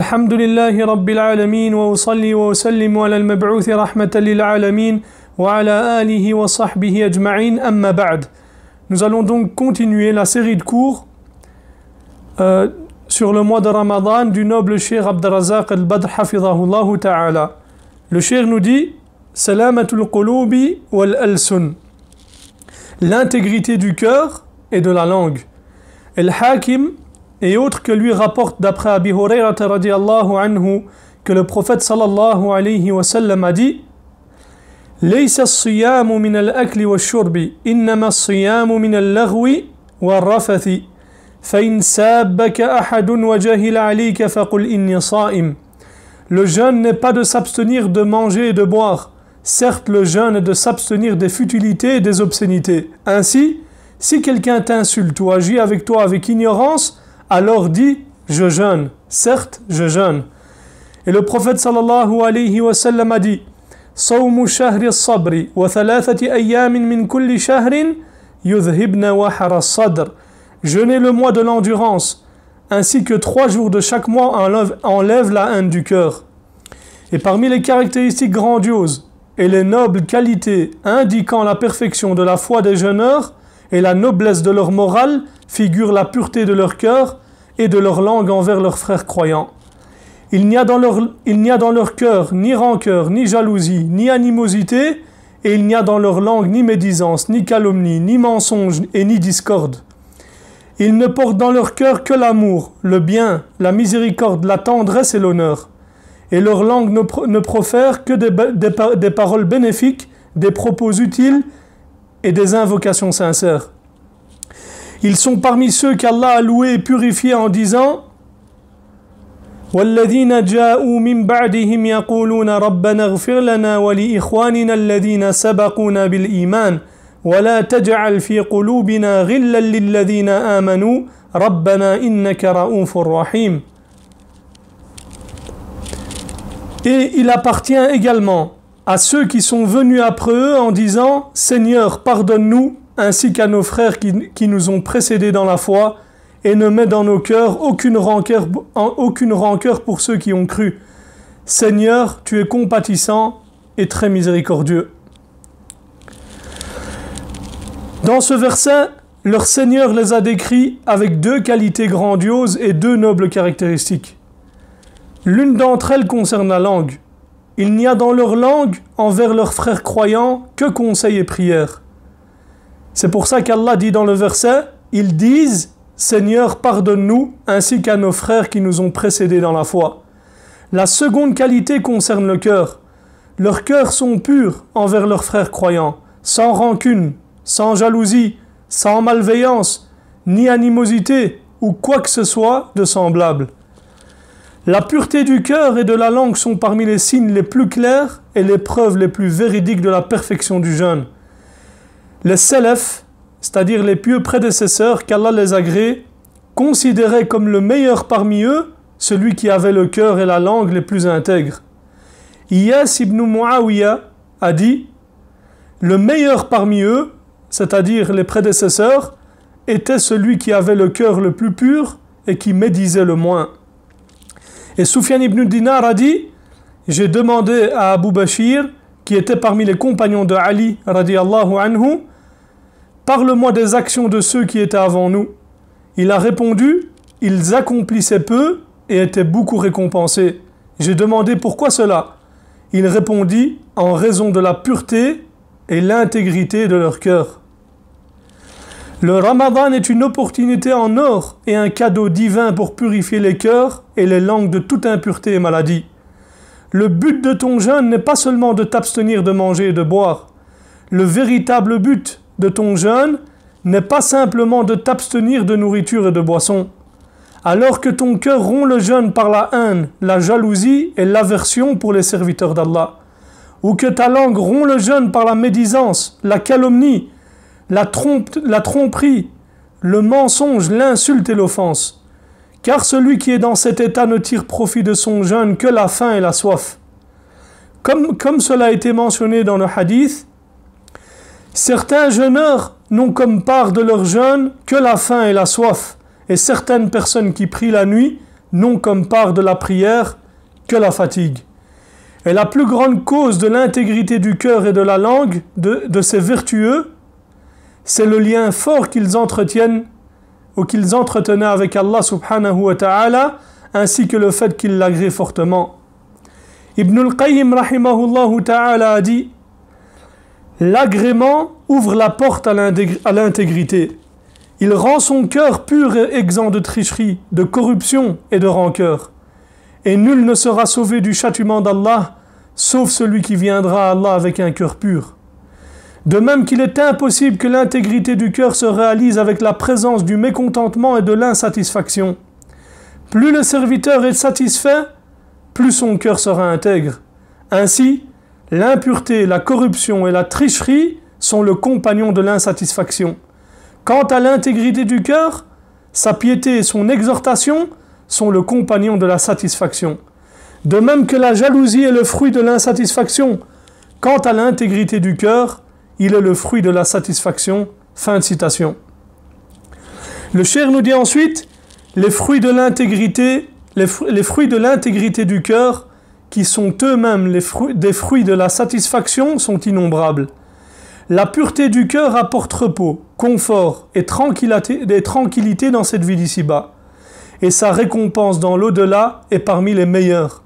الحمد لله رب العالمين وأصلي وأسلم على المبعوث رحمة للعالمين وعلى آله وصحبه أجمعين أما بعد. Nous allons donc continuer la série de cours sur le mois de Ramadan du noble Cheikh Abdurrazzaq al-Badr hafidhahullah ta'ala. Le Cheikh nous dit Salamatul qulubi wal alsun, l'intégrité du cœur et de la langue. Al-Hakim et autres que lui rapportent d'après Abi Hurayrata radiyallahu anhu que le prophète sallallahu alayhi wa sallam a dit ليس الصيام من الأكل والشرب إنما الصيام من اللغو والرفث فإن سابك أحد وجهل عليك فقل إني صائم. Le jeûne n'est pas de s'abstenir de manger et de boire. Certes, le jeûne est de s'abstenir des futilités et des obscénités. Ainsi, si quelqu'un t'insulte ou agit avec toi avec ignorance, alors dis « je jeûne ». Certes, je jeûne. Et le prophète sallallahu alayhi wa sallam a dit صوم شهر الصبر وثلاثة أيام من كل شهر يذهبن وحر الصدر. Jeûner le mois de l'endurance, ainsi que 3 jours de chaque mois enlève la haine du cœur. Et parmi les caractéristiques grandioses et les nobles qualités indiquant la perfection de la foi des jeûneurs et la noblesse de leur morale figure la pureté de leur cœur et de leur langue envers leurs frères croyants. Il n'y a dans leur cœur ni rancœur, ni jalousie, ni animosité, et il n'y a dans leur langue ni médisance, ni calomnie, ni mensonge et ni discorde. Ils ne portent dans leur cœur que l'amour, le bien, la miséricorde, la tendresse et l'honneur. Et leur langue ne profère que des paroles bénéfiques, des propos utiles et des invocations sincères. Ils sont parmi ceux qu'Allah a loués et purifiés en disant والذين جاءوا من بعدهم يقولون ربنا اغفر لنا ولإخواننا الذين سبقونا بالإيمان ولا تجعل في قلوبنا غلا للذين آمنوا ربنا إنك رؤوف رحيم. Et il appartient également à ceux qui sont venus après eux en disant Seigneur, pardonne-nous ainsi qu'à nos frères qui nous ont précédés dans la foi, et ne mets dans nos cœurs aucune rancœur pour ceux qui ont cru. Seigneur, tu es compatissant et très miséricordieux. Dans ce verset, leur Seigneur les a décrits avec 2 qualités grandioses et 2 nobles caractéristiques. L'une d'entre elles concerne la langue. Il n'y a dans leur langue envers leurs frères croyants que conseils et prières. C'est pour ça qu'Allah dit dans le verset, ils disent Seigneur, pardonne-nous, ainsi qu'à nos frères qui nous ont précédés dans la foi. La seconde qualité concerne le cœur. Leurs cœurs sont purs envers leurs frères croyants, sans rancune, sans jalousie, sans malveillance, ni animosité, ou quoi que ce soit de semblable. La pureté du cœur et de la langue sont parmi les signes les plus clairs et les preuves les plus véridiques de la perfection du jeûne. Les salaf, c'est-à-dire les pieux prédécesseurs qu'Allah les agrée, considéraient comme le meilleur parmi eux celui qui avait le cœur et la langue les plus intègres. Iyas ibn Muawiyah a dit le meilleur parmi eux, c'est-à-dire les prédécesseurs, était celui qui avait le cœur le plus pur et qui médisait le moins. Et Sufyan ibn Dinar a dit j'ai demandé à Abu Bashir, qui était parmi les compagnons de Ali radiyallahu anhu, parle-moi des actions de ceux qui étaient avant nous. Il a répondu, ils accomplissaient peu et étaient beaucoup récompensés. J'ai demandé pourquoi cela. Il répondit, en raison de la pureté et l'intégrité de leur cœur. Le Ramadan est une opportunité en or et un cadeau divin pour purifier les cœurs et les langues de toute impureté et maladie. Le but de ton jeûne n'est pas seulement de t'abstenir de manger et de boire. Le véritable but de ton jeûne n'est pas simplement de t'abstenir de nourriture et de boisson. Alors que ton cœur rompt le jeûne par la haine, la jalousie et l'aversion pour les serviteurs d'Allah, ou que ta langue rompt le jeûne par la médisance, la calomnie, la tromperie, le mensonge, l'insulte et l'offense. Car celui qui est dans cet état ne tire profit de son jeûne que la faim et la soif. Comme cela a été mentionné dans le hadith, certains jeûneurs n'ont comme part de leur jeûne que la faim et la soif, et certaines personnes qui prient la nuit n'ont comme part de la prière que la fatigue. Et la plus grande cause de l'intégrité du cœur et de la langue de ces vertueux, c'est le lien fort qu'ils entretiennent ou qu'ils entretenaient avec Allah subhanahu wa ta'ala, ainsi que le fait qu'ils l'agréent fortement. Ibn al-Qayyim rahimahullah ta'ala a dit: l'agrément ouvre la porte à l'intégrité. Il rend son cœur pur et exempt de tricherie, de corruption et de rancœur. Et nul ne sera sauvé du châtiment d'Allah, sauf celui qui viendra à Allah avec un cœur pur. De même qu'il est impossible que l'intégrité du cœur se réalise avec la présence du mécontentement et de l'insatisfaction. Plus le serviteur est satisfait, plus son cœur sera intègre. Ainsi, l'impureté, la corruption et la tricherie sont le compagnon de l'insatisfaction. Quant à l'intégrité du cœur, sa piété et son exhortation sont le compagnon de la satisfaction. De même que la jalousie est le fruit de l'insatisfaction, quant à l'intégrité du cœur, il est le fruit de la satisfaction. Fin de citation. Le cheikh nous dit ensuite: les fruits de l'intégrité du cœur, qui sont eux-mêmes des fruits de la satisfaction, sont innombrables. La pureté du cœur apporte repos, confort et tranquillité dans cette vie d'ici-bas. Et sa récompense dans l'au-delà est parmi les meilleures.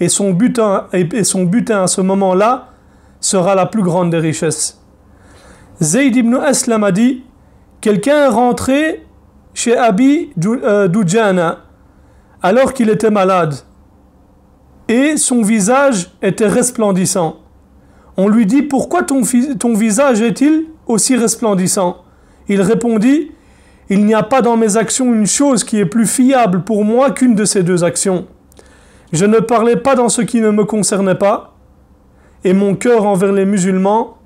Et son butin à ce moment-là sera la plus grande des richesses. Zayd ibn Aslam a dit: quelqu'un est rentré chez Abi Dujana alors qu'il était malade et son visage était resplendissant. On lui dit: pourquoi ton visage est-il aussi resplendissant? Il répondit: il n'y a pas dans mes actions une chose qui est plus fiable pour moi qu'une de ces deux actions. Je ne parlais pas dans ce qui ne me concernait pas, et mon cœur envers les musulmans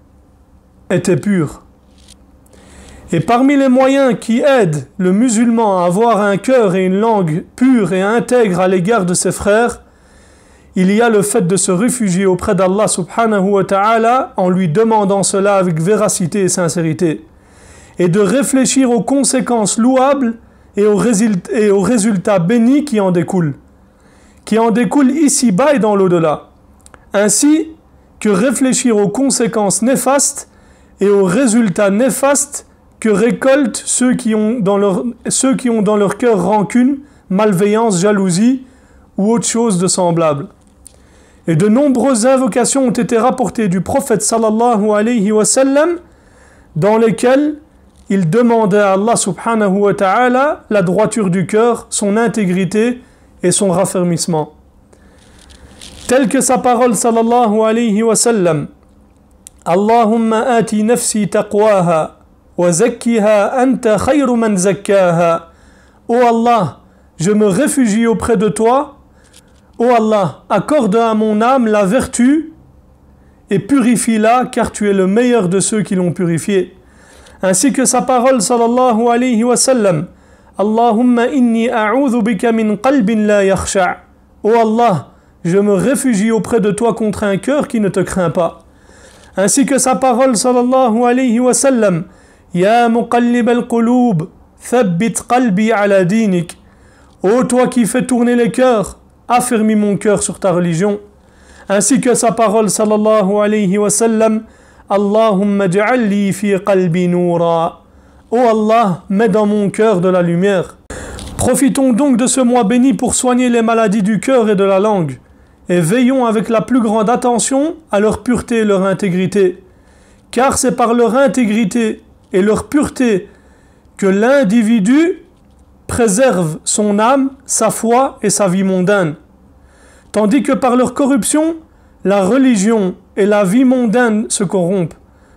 était pur. Et parmi les moyens qui aident le musulman à avoir un cœur et une langue pure et intègre à l'égard de ses frères, il y a le fait de se réfugier auprès d'Allah subhanahu wa ta'ala en lui demandant cela avec véracité et sincérité, et de réfléchir aux conséquences louables et aux résultats bénis qui en découlent ici-bas et dans l'au-delà, ainsi que réfléchir aux conséquences néfastes et aux résultats néfastes que récoltent ceux qui ont dans leur cœur rancune, malveillance, jalousie ou autre chose de semblable. Et de nombreuses invocations ont été rapportées du prophète sallallahu alayhi wa sallam, dans lesquelles il demandait à Allah subhanahu wa ta'ala la droiture du cœur, son intégrité et son raffermissement. Telle que sa parole sallallahu alayhi wa sallam: Allahumma ati nafsi taqwaha wa zakkiha anta khayru man zakkaha. Ô Allah, je me réfugie auprès de toi. Ô Allah, accorde à mon âme la vertu et purifie-la, car tu es le meilleur de ceux qui l'ont purifiée. Ainsi que sa parole sallallahu alayhi wa sallam: Allahumma inni a'udhu bika min qalbin la yakhsha'. Ô Allah, je me réfugie auprès de toi contre un cœur qui ne te craint pas. Ainsi que sa parole sallallahu alayhi wa sallam: Ya muqallib al-qulub, thabbit qalbi ala dinik. Ô toi qui fais tourner les cœurs, affermis mon cœur sur ta religion. Ainsi que sa parole sallallahu alayhi wa sallam: Allahumma ja'alli fi qalbi noura. Ô Allah, mets dans mon cœur de la lumière. Profitons donc de ce mois béni pour soigner les maladies du cœur et de la langue, et veillons avec la plus grande attention à leur pureté et leur intégrité, car c'est par leur intégrité et leur pureté que l'individu préserve son âme, sa foi et sa vie mondaine, tandis que par leur corruption, la religion et la vie mondaine se corrompent.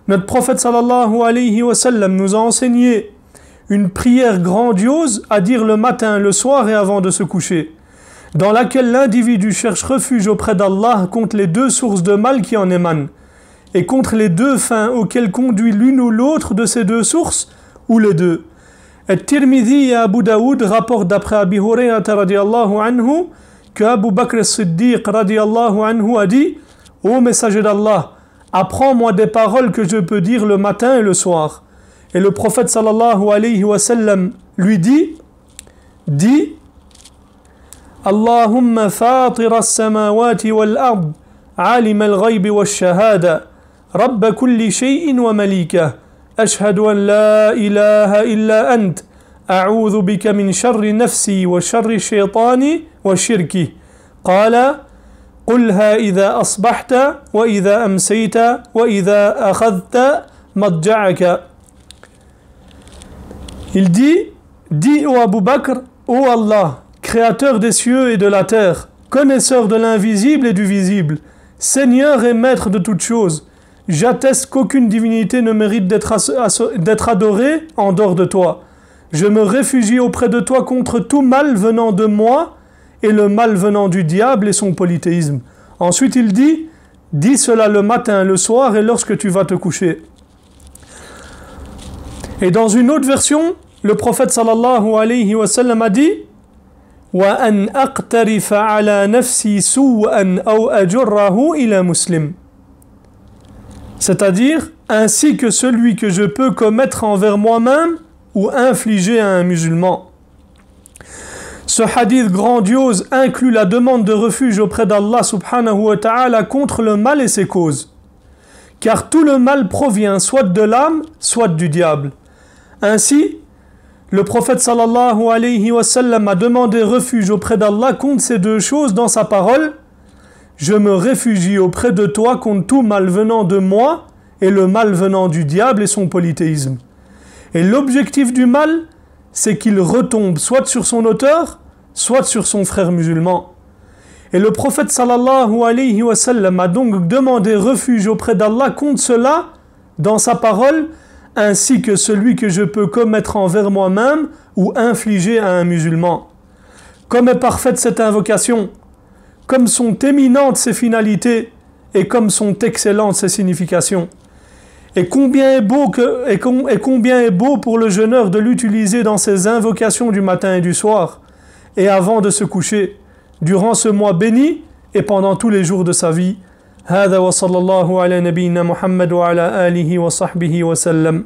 Notre prophète sallallahu alayhi wa sallam nous a enseigné une prière grandiose à dire le matin, le soir et avant de se coucher, dans laquelle l'individu cherche refuge auprès d'Allah contre les deux sources de mal qui en émanent, et contre les deux fins auxquelles conduit l'une ou l'autre de ces deux sources, ou les deux. At-Tirmidhi et Abu Daoud rapportent d'après Abi Hurayrata radiyallahu anhu que Abu Bakr as-Siddiq radiyallahu anhu a dit: Ô messager d'Allah, apprends-moi des paroles que je peux dire le matin et le soir. Et le prophète sallallahu alayhi wa sallam lui dit: Dis, اللهم فاطر السماوات والأرض عالم الغيب والشهادة رب كل شيء ومليكه أشهد أن لا إله إلا أنت أعوذ بك من شر نفسي وشر الشيطان وشركه قال قلها إذا أصبحت وإذا أمسيت وإذا أخذت مضجعك. Il dit, dis ô Abu Bakr, ô Allah, créateur des cieux et de la terre, connaisseur de l'invisible et du visible, Seigneur et maître de toutes choses, j'atteste qu'aucune divinité ne mérite d'être adorée en dehors de toi. Je me réfugie auprès de toi contre tout mal venant de moi et le mal venant du diable et son polythéisme. Ensuite il dit, dis cela le matin, le soir et lorsque tu vas te coucher. Et dans une autre version, le prophète sallallahu alayhi wa sallam a dit وَأَنْ أَقْتَرِفَ عَلَى نَفْسِي سُوءًا أَوْ أَجُرَّهُ إِلَى مُسْلِمٍ. C'est-à-dire, ainsi que celui que je peux commettre envers moi-même ou infliger à un musulman. Ce hadith grandiose inclut la demande de refuge auprès d'Allah subhanahu wa ta'ala contre le mal et ses causes. Car tout le mal provient soit de l'âme, soit du diable. Ainsi, le prophète sallallahu alayhi wa sallam a demandé refuge auprès d'Allah contre ces deux choses dans sa parole. Je me réfugie auprès de toi contre tout mal venant de moi et le mal venant du diable et son polythéisme. Et l'objectif du mal, c'est qu'il retombe soit sur son auteur, soit sur son frère musulman. Et le prophète sallallahu alayhi wa sallam a donc demandé refuge auprès d'Allah contre cela dans sa parole, ainsi que celui que je peux commettre envers moi-même ou infliger à un musulman. Comme est parfaite cette invocation, comme sont éminentes ses finalités et comme sont excellentes ses significations. Et combien est beau pour le jeûneur de l'utiliser dans ses invocations du matin et du soir, et avant de se coucher, durant ce mois béni et pendant tous les jours de sa vie. هذا وصلى الله على نبينا محمد وعلى آله وصحبه وسلم.